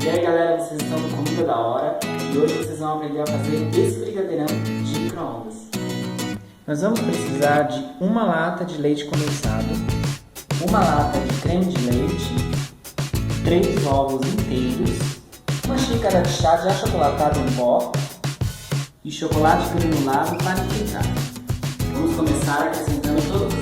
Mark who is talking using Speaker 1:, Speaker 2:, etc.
Speaker 1: E aí galera, vocês estão no Comida da Hora e hoje vocês vão aprender a fazer esse brigadeirão de micro-ondas. Nós vamos precisar de uma lata de leite condensado, uma lata de creme de leite, 3 ovos inteiros, uma xícara de chá de achocolatado em pó e chocolate granulado para enfeitar. Vamos começar acrescentando todos os